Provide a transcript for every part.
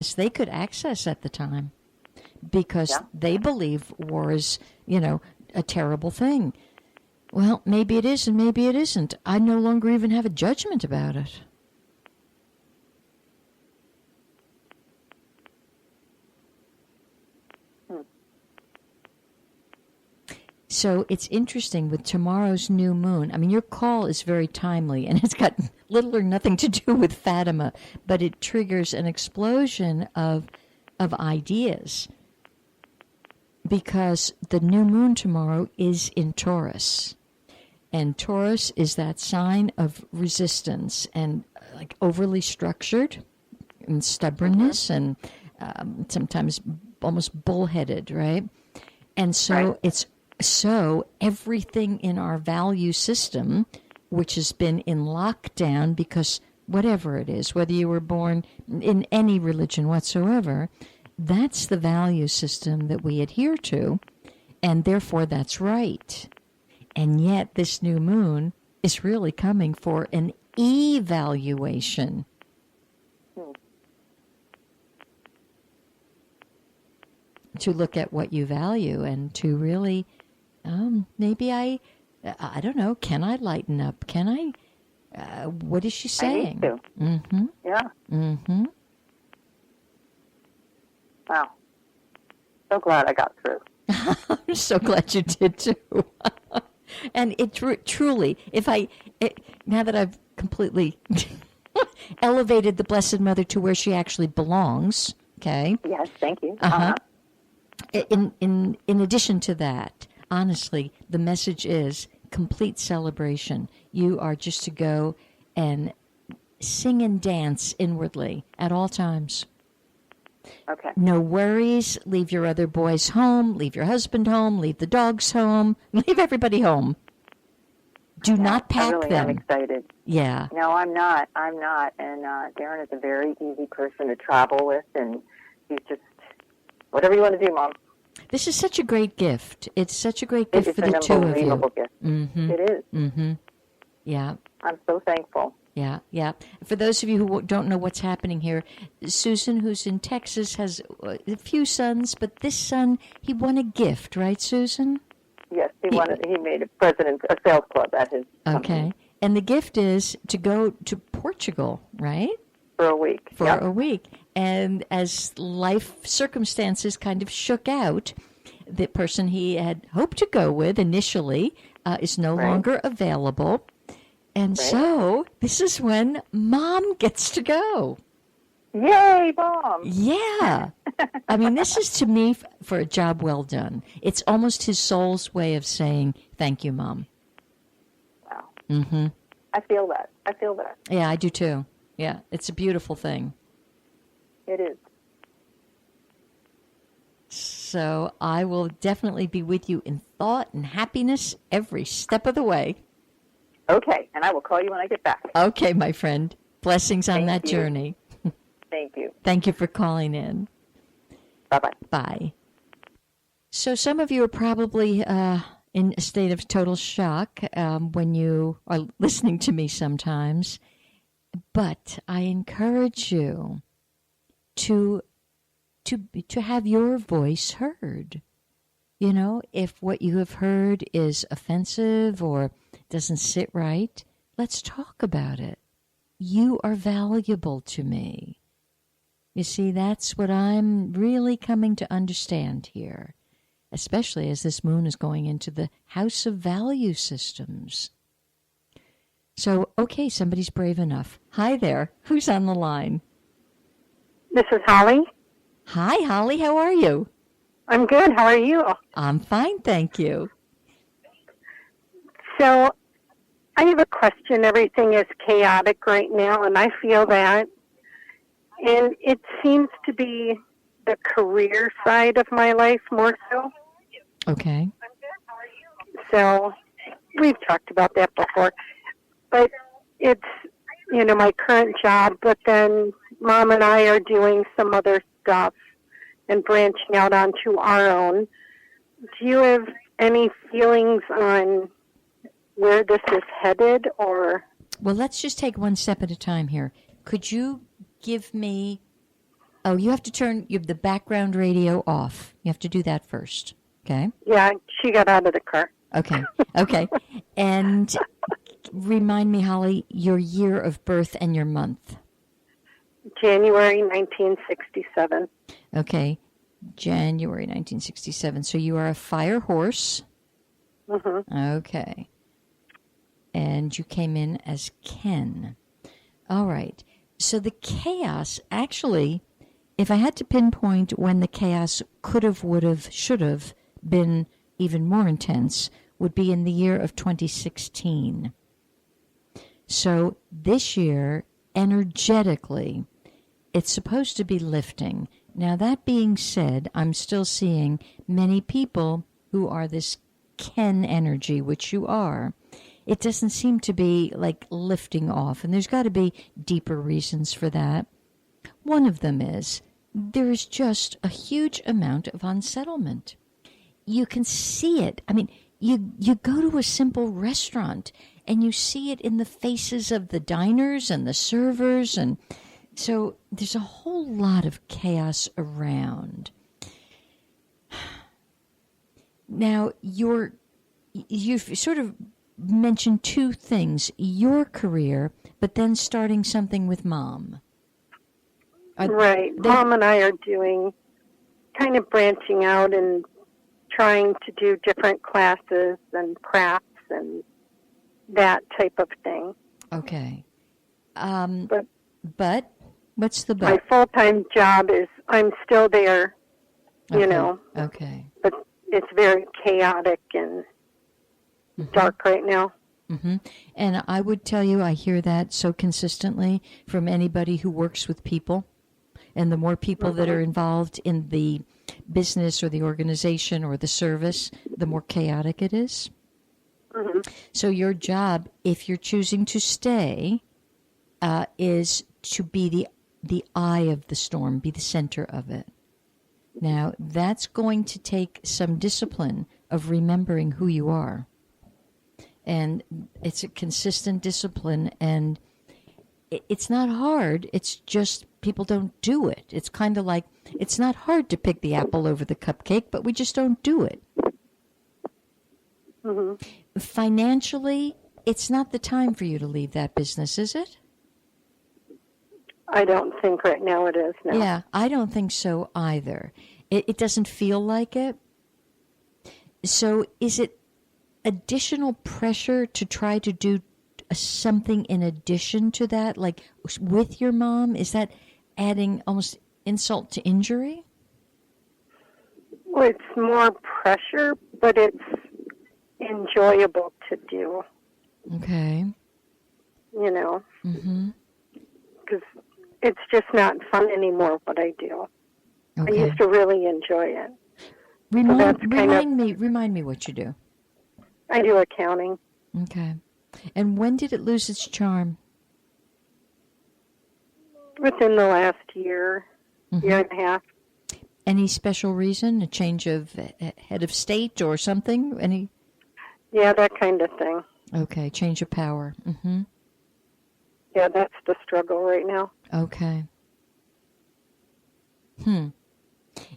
they could access at the time because they believe war is, a terrible thing. Well, maybe it is and maybe it isn't. I no longer even have a judgment about it. So it's interesting with tomorrow's new moon. I mean, your call is very timely, and it's got little or nothing to do with Fatima, but it triggers an explosion of ideas because the new moon tomorrow is in Taurus. And Taurus is that sign of resistance and like overly structured and stubbornness and sometimes almost bullheaded, right? And so So everything in our value system, which has been in lockdown because whatever it is, whether you were born in any religion whatsoever, that's the value system that we adhere to, and therefore that's right. And yet this new moon is really coming for an evaluation. To look at what you value and to really... maybe I don't know. Can I lighten up? Can I? What is she saying? I need to. Mm-hmm. Yeah. Mm-hmm. Wow. So glad I got through. I'm so glad you did too. And it truly, now that I've completely elevated the Blessed Mother to where she actually belongs, okay? Yes, thank you. In addition to that, honestly, the message is complete celebration. You are just to go and sing and dance inwardly at all times. Okay. No worries. Leave your other boys home. Leave your husband home. Leave the dogs home. Leave everybody home. Do not pack them. I'm excited. Yeah. No, I'm not. And Darren is a very easy person to travel with, and he's just, whatever you want to do, Mom. This is such a great gift. It's such a great gift for the two of you. It's an unbelievable gift. Mm-hmm. It is. Mm-hmm. Yeah. I'm so thankful. Yeah, yeah. For those of you who don't know what's happening here, Susan, who's in Texas, has a few sons, but this son, he won a gift, right, Susan? Yes, he made a sales club at his company. Okay. And the gift is to go to Portugal, right? For a week. For a week. And as life circumstances kind of shook out, the person he had hoped to go with initially is no longer available. And so this is when Mom gets to go. Yay, Mom! Yeah. I mean, this is to me for a job well done. It's almost his soul's way of saying, thank you, Mom. Wow. Mm-hmm. I feel that. Yeah, I do too. Yeah, it's a beautiful thing. It is. So I will definitely be with you in thought and happiness every step of the way. Okay, and I will call you when I get back. Okay, my friend. Blessings on that journey. Thank you. Thank you for calling in. Bye-bye. Bye. So some of you are probably in a state of total shock when you are listening to me sometimes. But I encourage you to have your voice heard. You know, if what you have heard is offensive or doesn't sit right, let's talk about it. You are valuable to me. You see, that's what I'm really coming to understand here, especially as this moon is going into the house of value systems. So, okay, somebody's brave enough. Hi there. Who's on the line? This is Holly. Hi, Holly. How are you? I'm good. How are you? I'm fine, thank you. So, I have a question. Everything is chaotic right now, and I feel that. And it seems to be the career side of my life more so. Okay. So, we've talked about that before. But it's, my current job, but then Mom and I are doing some other stuff and branching out onto our own. Do you have any feelings on where this is headed, or? Well, let's just take one step at a time here. Could you give me Oh, you have to turn the background radio off. You have to do that first. Okay? Yeah, she got out of the car. Okay. Okay. And remind me, Holly, your year of birth and your month. January 1967. Okay. January 1967. So you are a fire horse. Mm-hmm. Okay. And you came in as Ken. All right. So the chaos, actually, if I had to pinpoint when the chaos could have, would have, should have been even more intense, would be in the year of 2016. So this year, energetically, it's supposed to be lifting. Now, that being said, I'm still seeing many people who are this Ken energy, which you are. It doesn't seem to be like lifting off, and there's got to be deeper reasons for that. One of them is there is just a huge amount of unsettlement. You can see it. I mean, you go to a simple restaurant and you see it in the faces of the diners and the servers, and so there's a whole lot of chaos around. Now, you've sort of mentioned two things: your career, but then starting something with Mom. Right. Mom and I are doing kind of branching out and trying to do different classes and crafts and that type of thing. Okay. But what's the but? My full-time job is, I'm still there, you know. Okay. But it's very chaotic and dark right now. Mm-hmm. And I would tell you, I hear that so consistently from anybody who works with people. And the more people that are involved in the business or the organization or the service, the more chaotic it is. Mm-hmm. So your job, if you're choosing to stay, is to be the eye of the storm, be the center of it. Now, that's going to take some discipline of remembering who you are. And it's a consistent discipline, and it's not hard. It's just people don't do it. It's kind of like, it's not hard to pick the apple over the cupcake, but we just don't do it. Mm-hmm. Financially, it's not the time for you to leave that business, is it? I don't think right now it is, no. Yeah, I don't think so either. It doesn't feel like it. So is it additional pressure to try to do something in addition to that, like with your mom? Is that adding almost insult to injury? Well, it's more pressure, but it's enjoyable to do. Okay. You know? Mm-hmm. Because it's just not fun anymore, what I do. Okay. I used to really enjoy it. Remind me what you do. I do accounting. Okay. And when did it lose its charm? Within the last year, year and a half. Any special reason? A change of head of state or something? Yeah, that kind of thing. Okay, change of power. Mm-hmm. Yeah, that's the struggle right now. Okay. And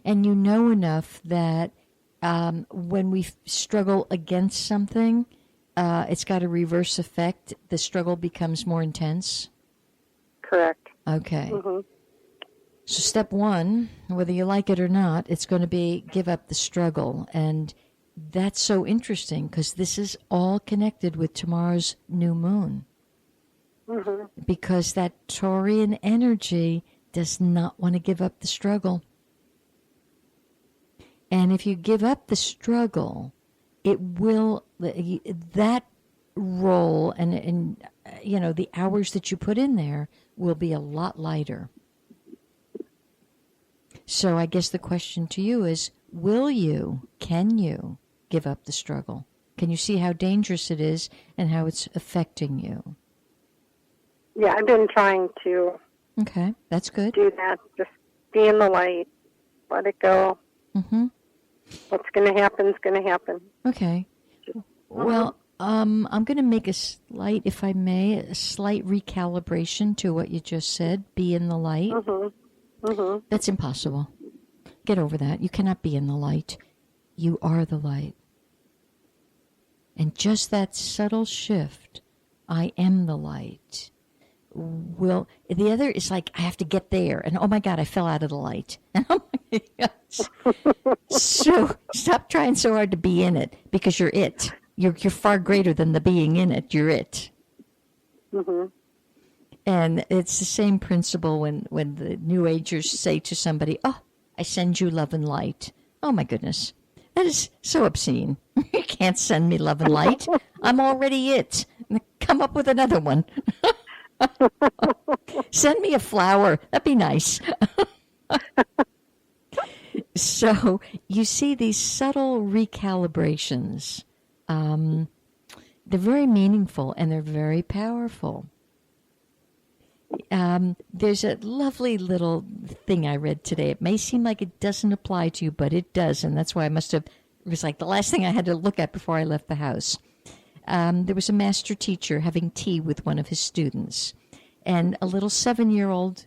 you know enough that when we struggle against something, it's got a reverse effect. The struggle becomes more intense? Correct. Okay. Mm-hmm. So step one, whether you like it or not, it's going to be give up the struggle. And that's so interesting because this is all connected with tomorrow's new moon. Mm-hmm. Because that Taurian energy does not want to give up the struggle. And if you give up the struggle, it will, that role and you know, the hours that you put in there will be a lot lighter. So I guess the question to you is, can you give up the struggle? Can you see how dangerous it is and how it's affecting you? Yeah, I've been trying to Okay, that's good. do that. Just be in the light. Let it go. Mm-hmm. What's going to happen is going to happen. Okay. Well, I'm going to make a slight, if I may, a slight recalibration to what you just said. Be in the light. Mm-hmm. Mm-hmm. That's impossible. Get over that. You cannot be in the light. You are the light. And just that subtle shift, I am the light, the other is like, I have to get there. And oh my God, I fell out of the light. And oh my God. So stop trying so hard to be in it, because you're it. You're far greater than the being in it. You're it. Mm-hmm. And it's the same principle when the New Agers say to somebody, oh, I send you love and light. Oh my goodness. That is so obscene. You can't send me love and light. I'm already it. Come up with another one. Send me a flower. That'd be nice. So you see these subtle recalibrations. They're very meaningful and they're very powerful. There's a lovely little thing I read today. It may seem like it doesn't apply to you, but it does, and that's why it was like the last thing I had to look at before I left the house. There was a master teacher having tea with one of his students, and a little 7-year-old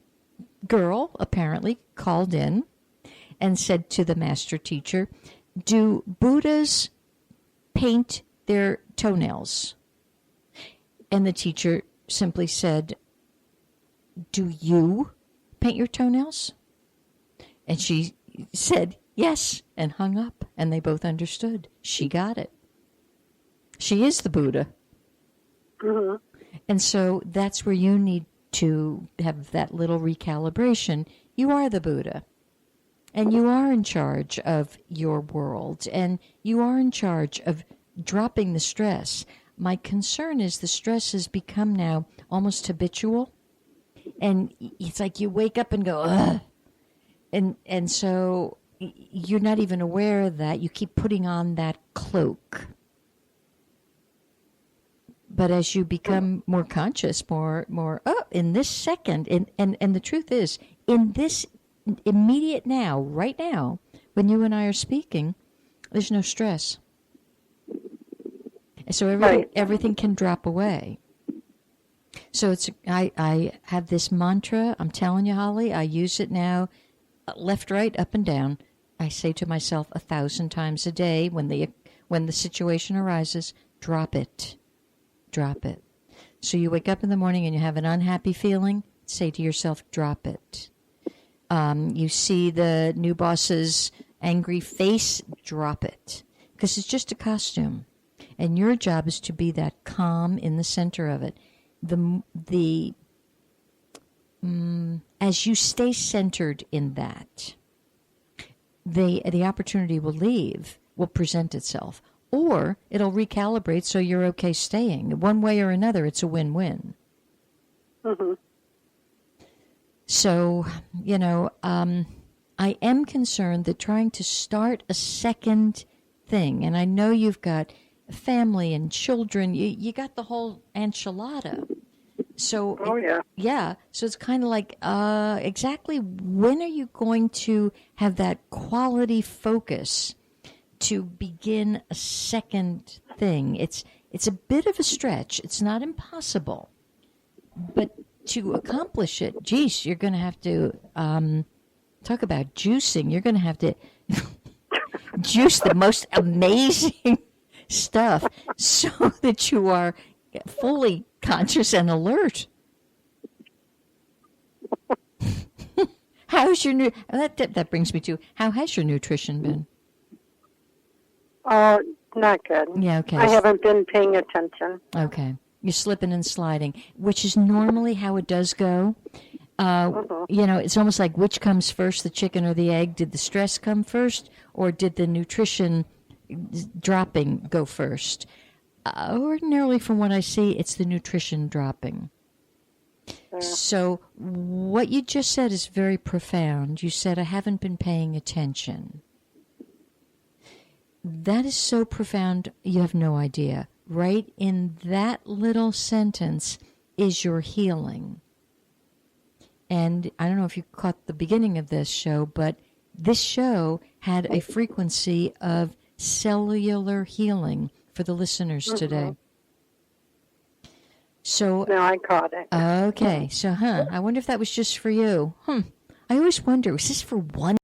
girl apparently called in and said to the master teacher, do Buddhas paint their toenails? And the teacher simply said, do you paint your toenails? And she said, yes, and hung up. And they both understood. She got it. She is the Buddha. Mm-hmm. And so that's where you need to have that little recalibration. You are the Buddha. And you are in charge of your world. And you are in charge of dropping the stress. My concern is the stress has become now almost habitual. And it's like you wake up and go, ugh. And so you're not even aware of that. You keep putting on that cloak. But as you become more conscious, more, in this second, and the truth is, in this immediate now, right now, when you and I are speaking, there's no stress. And so everything can drop away. So I have this mantra. I'm telling you, Holly, I use it now, left, right, up, and down. I say to myself 1,000 times a day when the situation arises, drop it. Drop it. So you wake up in the morning and you have an unhappy feeling, say to yourself, drop it. You see the new boss's angry face, drop it. Because it's just a costume. And your job is to be that calm in the center of it. As you stay centered in that, the opportunity will present itself. Or it'll recalibrate so you're okay staying. One way or another, it's a win-win. Mm-hmm. So, I am concerned that trying to start a second thing, and I know you've got family and children, you got the whole enchilada. So, yeah. So it's kind of like, exactly when are you going to have that quality focus to begin a second thing? It's a bit of a stretch. It's not impossible. But to accomplish it, geez, you're going to have to, talk about juicing. You're going to have to juice the most amazing stuff so that you are fully conscious and alert. How's your that brings me to, how has your nutrition been? Not good. Yeah, okay. I haven't been paying attention. Okay. You're slipping and sliding, which is normally how it does go. It's almost like which comes first, the chicken or the egg? Did the stress come first, or did the nutrition dropping go first? Ordinarily, from what I see, it's the nutrition dropping. Yeah. So what you just said is very profound. You said, I haven't been paying attention. That is so profound, you have no idea. Right in that little sentence is your healing. And I don't know if you caught the beginning of this show, but this show had a frequency of cellular healing for the listeners today. So no, I caught it. Okay. So, I wonder if that was just for you. I always wonder, is this for one